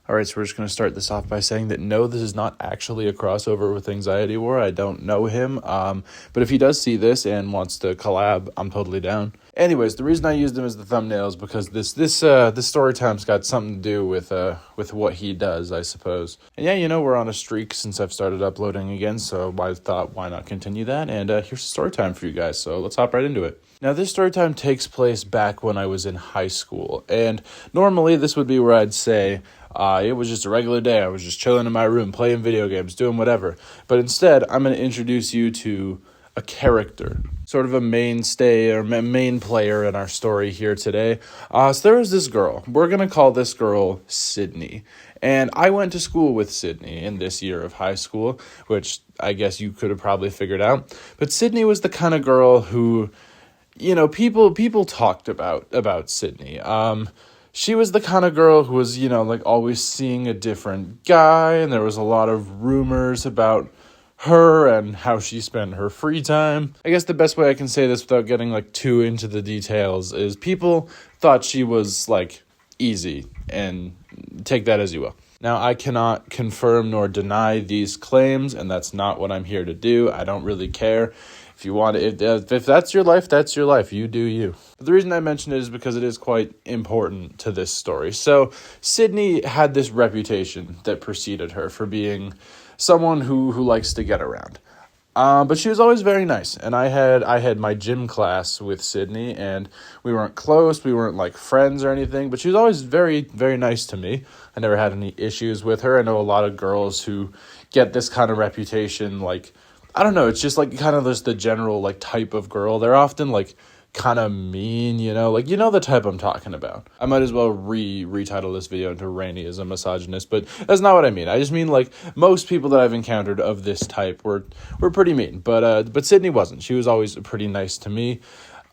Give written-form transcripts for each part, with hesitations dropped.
All right, so we're just going to start this off by saying that no, this is not actually a crossover with Anxiety War. I don't know him, but if he does see this and wants to collab, I'm totally down. Anyways, the reason I used him as the thumbnail is because this story time's got something to do with what he does, I suppose. And yeah, you know, we're on a streak since I've started uploading again, so I thought, why not continue that? And here's the story time for you guys, so let's hop right into it. Now, this story time takes place back when I was in high school, and normally this would be where I'd say, it was just a regular day. I was just chilling in my room, playing video games, doing whatever. But instead, I'm going to introduce you to a character, sort of a mainstay or main player in our story here today. So there was this girl. We're going to call this girl Sydney. And I went to school with Sydney in this year of high school, which I guess you could have probably figured out. But Sydney was the kind of girl who, you know, people talked about Sydney. She was the kind of girl who was, you know, like always seeing a different guy, and there was a lot of rumors about her and how she spent her free time. I guess the best way I can say this without getting like too into the details is people thought she was like easy, and take that as you will. Now, I cannot confirm nor deny these claims, and that's not what I'm here to do. I don't really care. If you want it, if that's your life, that's your life. You do you. But the reason I mention it is because it is quite important to this story. So Sydney had this reputation that preceded her for being someone who likes to get around. But she was always very nice. And I had my gym class with Sydney, and we weren't close. We weren't like friends or anything, but she was always very, very nice to me. I never had any issues with her. I know a lot of girls who get this kind of reputation, like, I don't know, it's just like kind of just the general like type of girl. They're often like kind of mean, you know, like, you know, the type I'm talking about. I might as well retitle this video into Rainy as a misogynist, but that's not what I mean. I just mean like most people that I've encountered of this type were pretty mean, but Sydney wasn't. She was always pretty nice to me.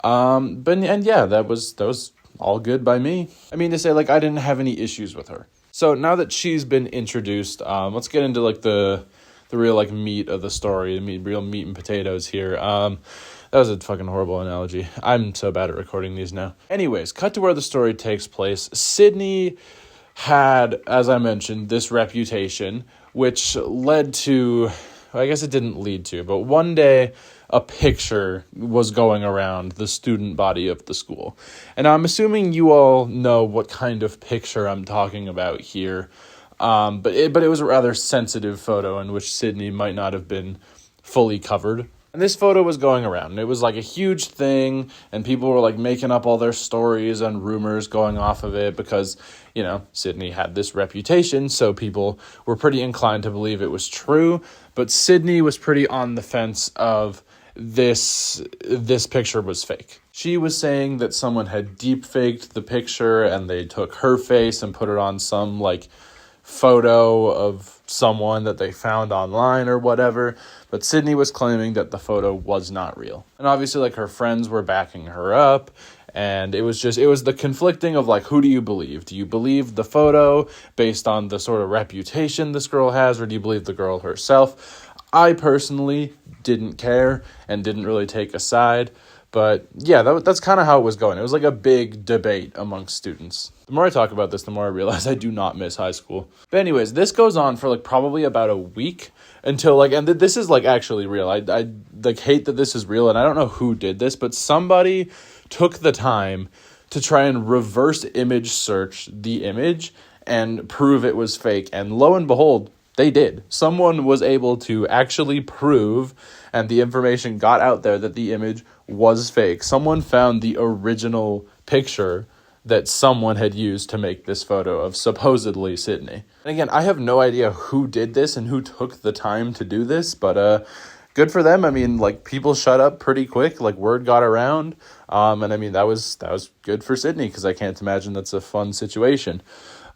And yeah, that was all good by me. I mean to say, like, I didn't have any issues with her. So now that she's been introduced, let's get into like the real like meat of the story, real meat and potatoes here. That was a fucking horrible analogy. I'm so bad at recording these now. Anyways, cut to where the story takes place. Sydney had, as I mentioned, this reputation, which led to, I guess it didn't lead to, but one day a picture was going around the student body of the school. And I'm assuming you all know what kind of picture I'm talking about here. But it was a rather sensitive photo in which Sydney might not have been fully covered. And this photo was going around, and it was like a huge thing, and people were like making up all their stories and rumors going off of it because, you know, Sydney had this reputation, so people were pretty inclined to believe it was true. But Sydney was pretty on the fence of this picture was fake. She was saying that someone had deep faked the picture, and they took her face and put it on some like photo of someone that they found online or whatever, but Sydney was claiming that the photo was not real. And obviously, like, her friends were backing her up, and it was the conflicting of, like, who do you believe? Do you believe the photo based on the sort of reputation this girl has, or do you believe the girl herself? I personally didn't care and didn't really take a side. But yeah, that's kind of how it was going. It was like a big debate amongst students. The more I talk about this, the more I realize I do not miss high school. But anyways, this goes on for like probably about a week until like, and this is like actually real. I like hate that this is real, and I don't know who did this, but somebody took the time to try and reverse image search the image and prove it was fake. And lo and behold, they did. Someone was able to actually prove, and the information got out there that the image was fake. Someone found the original picture that someone had used to make this photo of supposedly Sydney. And again, I have no idea who did this and who took the time to do this, but good for them. I mean, like, people shut up pretty quick, like, word got around. And I mean, that was good for Sydney, because I can't imagine that's a fun situation.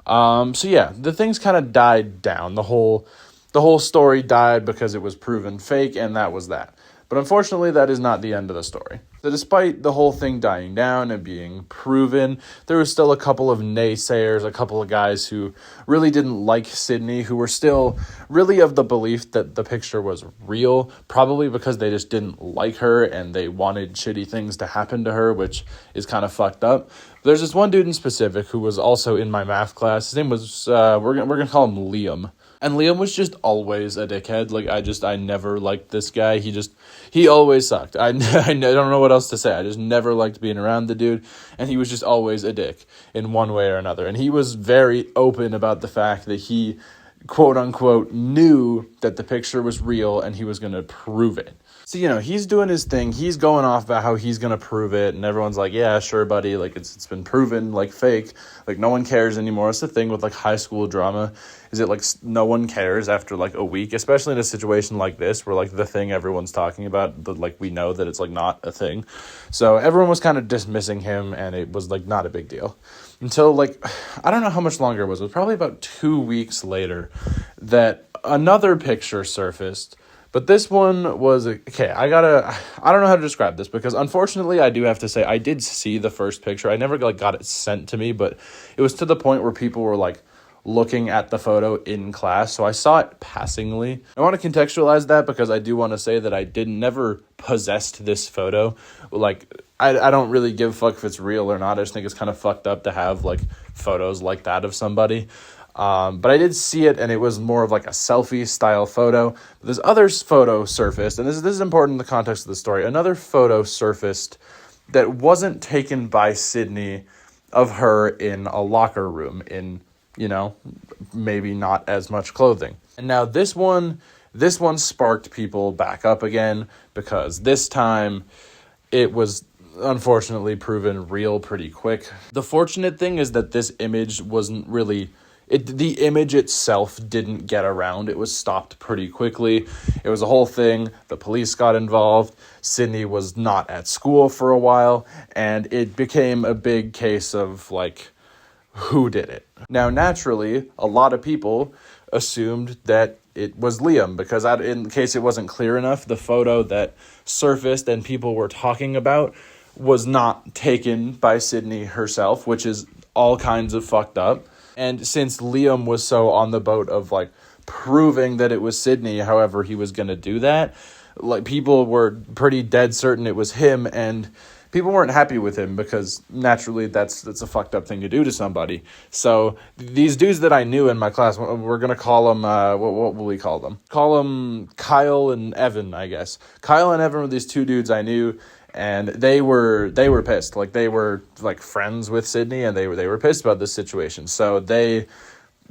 So yeah, the things kind of died down. The whole story died because it was proven fake, and that was that. But unfortunately, that is not the end of the story. So despite the whole thing dying down and being proven, there was still a couple of naysayers, a couple of guys who really didn't like Sydney, who were still really of the belief that the picture was real, probably because they just didn't like her and they wanted shitty things to happen to her, which is kind of fucked up. There's this one dude in specific who was also in my math class. His name was, we're gonna call him Liam. And Liam was just always a dickhead. Like, I never liked this guy. He always sucked. I don't know what else to say. I just never liked being around the dude. And he was just always a dick in one way or another. And he was very open about the fact that he, quote unquote, knew that the picture was real and he was going to prove it. So, he's doing his thing. He's going off about how he's going to prove it. And everyone's like, yeah, sure, buddy. Like, it's been proven, like, fake. Like, no one cares anymore. It's the thing with, like, high school drama. Is it, like, no one cares after, like, a week? Especially in a situation like this where, like, the thing everyone's talking about, but, like, we know that it's, like, not a thing. So everyone was kind of dismissing him, and it was, like, not a big deal. Until, like, I don't know how much longer it was. It was probably about 2 weeks later that another picture surfaced. But this one was, okay, I don't know how to describe this because unfortunately I do have to say I did see the first picture. I never got it sent to me, but it was to the point where people were like looking at the photo in class. So I saw it passingly. I want to contextualize that because I do want to say that I never possessed this photo. Like, I don't really give a fuck if it's real or not. I just think it's kind of fucked up to have like photos like that of somebody. But I did see it, and it was more of like a selfie-style photo. But this other photo surfaced, and this is important in the context of the story. Another photo surfaced that wasn't taken by Sydney of her in a locker room in, maybe not as much clothing. And now this one sparked people back up again because this time it was unfortunately proven real pretty quick. The fortunate thing is that this image wasn't really... the image itself didn't get around. It was stopped pretty quickly. It was a whole thing. The police got involved. Sydney was not at school for a while, and it became a big case of, like, who did it? Now, naturally, a lot of people assumed that it was Liam, because in case it wasn't clear enough, the photo that surfaced and people were talking about was not taken by Sydney herself, which is all kinds of fucked up. And since Liam was so on the boat of, like, proving that it was Sydney, however he was going to do that, like, people were pretty dead certain it was him, and people weren't happy with him because, naturally, that's a fucked up thing to do to somebody. So these dudes that I knew in my class, we're going to call them, what will we call them? Call them Kyle and Evan, I guess. Kyle and Evan were these two dudes I knew. And they were pissed. Like, they were, like, friends with Sydney, and they were pissed about this situation. So they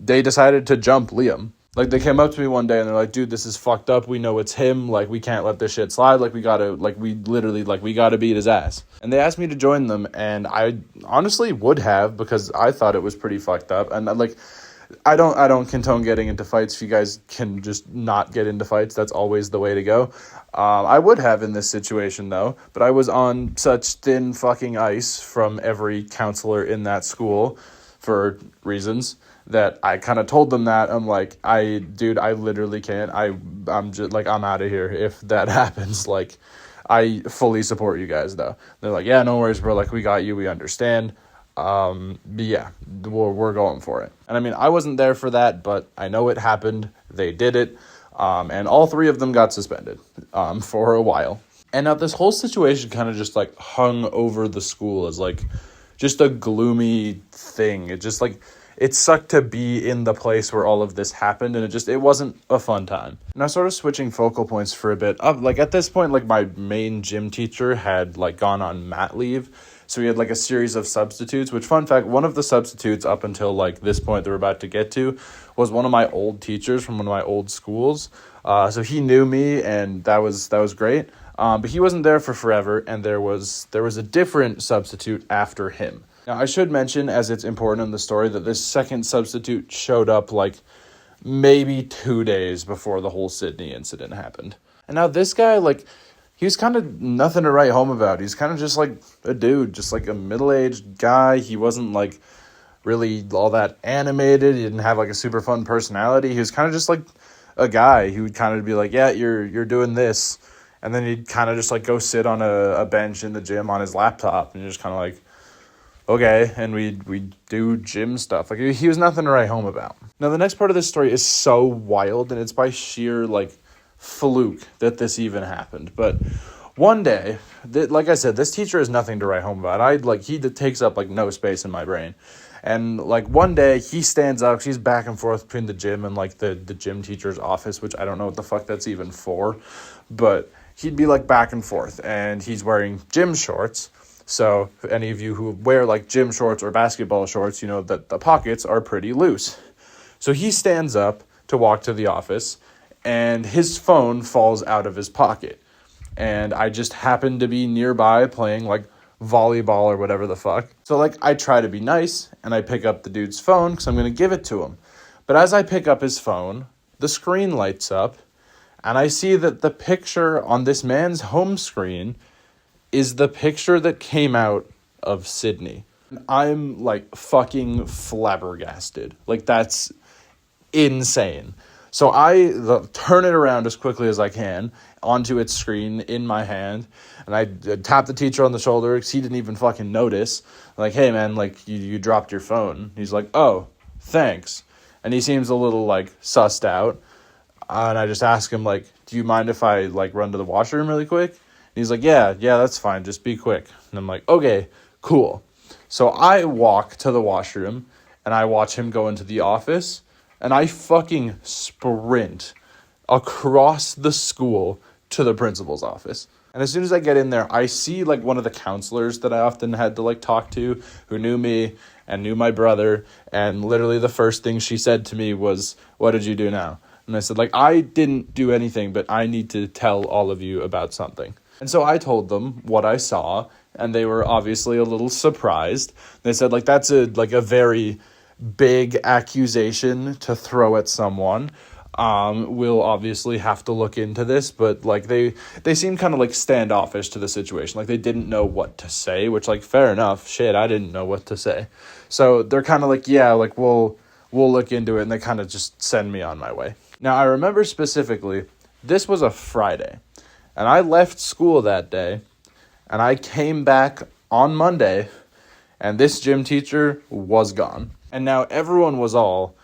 decided to jump Liam. Like, they came up to me one day, and they're like, dude, this is fucked up. We know it's him. Like, we can't let this shit slide. Like, we gotta beat his ass. And they asked me to join them, and I honestly would have, because I thought it was pretty fucked up. And, like, I don't condone getting into fights. If you guys can just not get into fights, that's always the way to go. I would have in this situation, though, but I was on such thin fucking ice from every counselor in that school for reasons that I kind of told them that. I'm like, I literally can't. I'm just like, I'm out of here if that happens. Like, I fully support you guys, though. They're like, yeah, no worries, bro. Like, we got you. We understand. But yeah, we're going for it. And I mean, I wasn't there for that, but I know it happened. They did it. And all three of them got suspended, for a while. And now this whole situation kind of just, like, hung over the school as, like, just a gloomy thing. It just, like, it sucked to be in the place where all of this happened, and it wasn't a fun time. Now, sort of switching focal points for a bit, like, at this point, like, my main gym teacher had, like, gone on mat leave. So we had, like, a series of substitutes, which, fun fact, one of the substitutes up until, like, this point that we're about to get to was one of my old teachers from one of my old schools. So he knew me, and that was great. But he wasn't there for forever, and there was a different substitute after him. Now, I should mention, as it's important in the story, that this second substitute showed up, like, maybe 2 days before the whole Sydney incident happened. And now this guy, like, he was kind of nothing to write home about. He's kind of just, like, a dude, just, like, a middle-aged guy. He wasn't, like, really all that animated. He didn't have, like, a super fun personality. He was kind of just, like, a guy who would kind of be like, yeah, you're doing this. And then he'd kind of just, like, go sit on a bench in the gym on his laptop. And you're just kind of like, okay. And we do gym stuff. Like, he was nothing to write home about. Now, the next part of this story is so wild, and it's by sheer, like, fluke that this even happened. But one day, like I said, this teacher is nothing to write home about. He takes up, like, no space in my brain. And, like, one day, he stands up, he's back and forth between the gym and, like, the gym teacher's office, which I don't know what the fuck that's even for. But he'd be, like, back and forth, and he's wearing gym shorts. So, if any of you who wear, like, gym shorts or basketball shorts, you know that the pockets are pretty loose. So he stands up to walk to the office, and his phone falls out of his pocket. And I just happened to be nearby playing, like, volleyball or whatever the fuck. So, like, I try to be nice, and I pick up the dude's phone because I'm going to give it to him. But as I pick up his phone, the screen lights up, and I see that the picture on this man's home screen is the picture that came out of Sydney. I'm, like, fucking flabbergasted. Like, that's insane. So I turn it around as quickly as I can onto its screen in my hand, and I tap the teacher on the shoulder because he didn't even fucking notice. I'm like, hey man, like you dropped your phone. He's like, oh, thanks. And he seems a little like sussed out. And I just ask him like, do you mind if I like run to the washroom really quick? And he's like, yeah, that's fine. Just be quick. And I'm like, okay, cool. So I walk to the washroom and I watch him go into the office. And I fucking sprint across the school to the principal's office. And as soon as I get in there, I see, like, one of the counselors that I often had to, like, talk to who knew me and knew my brother. And literally the first thing she said to me was, what did you do now? And I said, like, I didn't do anything, but I need to tell all of you about something. And so I told them what I saw, and they were obviously a little surprised. They said, like, that's a very big accusation to throw at someone. We'll obviously have to look into this, but like they seemed kind of like standoffish to the situation. Like they didn't know what to say, which like fair enough. Shit, I didn't know what to say. So they're kind of like, yeah, like we'll look into it, and they kind of just send me on my way. Now I remember specifically, this was a Friday, and I left school that day, and I came back on Monday, and this gym teacher was gone. And now everyone was all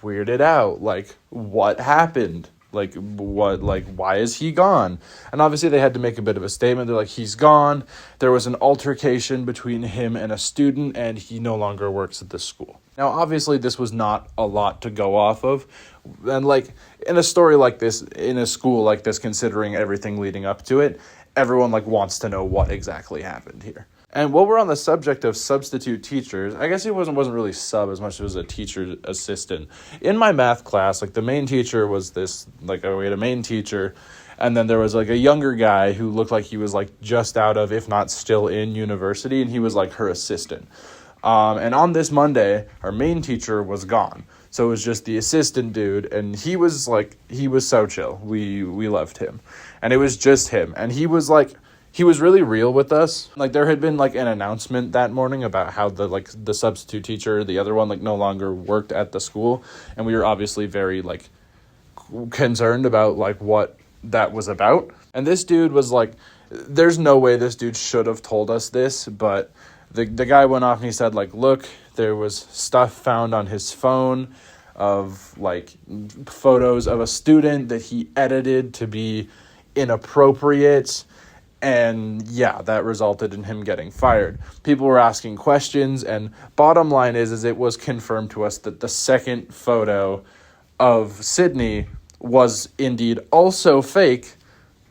weirded out. Like, what happened? Like, why is he gone? And obviously they had to make a bit of a statement. They're like, he's gone. There was an altercation between him and a student, and he no longer works at this school. Now, obviously this was not a lot to go off of. And like, in a story like this, in a school like this, considering everything leading up to it, everyone like wants to know what exactly happened here. And while we're on the subject of substitute teachers, I guess he wasn't really sub as much as it was a teacher assistant. In my math class, like the main teacher was this, like we had a main teacher, and then there was like a younger guy who looked like he was like just out of, if not still in university, and he was like her assistant. And on this Monday, our main teacher was gone. So it was just the assistant dude, and he was so chill. We loved him. And it was just him. And he was really real with us. Like there had been like an announcement that morning about how the substitute teacher, the other one, like no longer worked at the school. And we were obviously very like concerned about like what that was about. And this dude was like, there's no way this dude should have told us this, but the guy went off and he said like, look, there was stuff found on his phone of like photos of a student that he edited to be inappropriate. And yeah, that resulted in him getting fired. People were asking questions, and bottom line is it was confirmed to us that the second photo of Sydney was indeed also fake,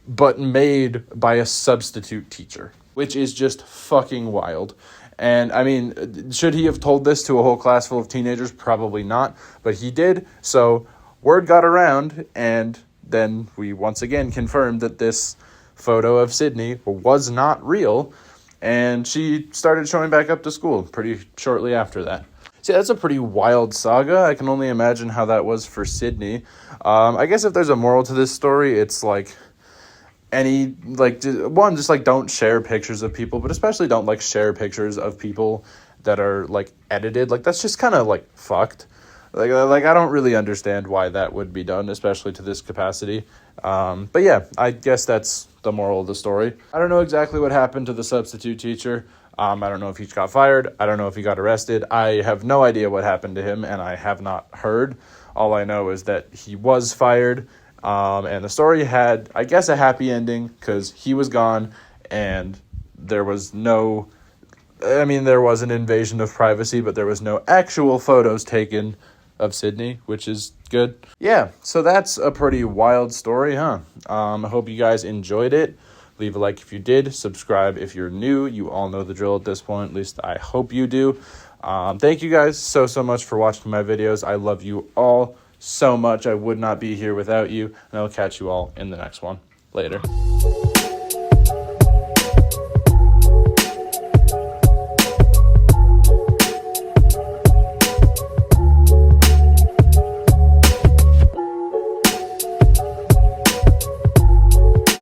but made by a substitute teacher, which is just fucking wild. And I mean, should he have told this to a whole class full of teenagers? Probably not, but he did. So word got around, and then we once again confirmed that this photo of Sydney was not real, and she started showing back up to school pretty shortly after that. See, that's a pretty wild saga. I can only imagine how that was for Sydney. I guess if there's a moral to this story, it's like just like don't share pictures of people, but especially don't like share pictures of people that are like edited. Like that's just kind of like fucked. Like I don't really understand why that would be done, especially to this capacity. But yeah, I guess that's the moral of the story. I don't know exactly what happened to the substitute teacher. I don't know if he got fired. I don't know if he got arrested. I have no idea what happened to him, and I have not heard. All I know is that he was fired. And the story had, I guess, a happy ending because he was gone and there was no, I mean, there was an invasion of privacy, but there was no actual photos taken of Sydney, which is good. Yeah, so that's a pretty wild story, huh? I hope you guys enjoyed it. Leave a like if you did. Subscribe if you're new. You all know the drill at this point. At least I hope you do. Thank you guys so much for watching my videos. I love you all so much. I would not be here without you. And I'll catch you all in the next one. Later.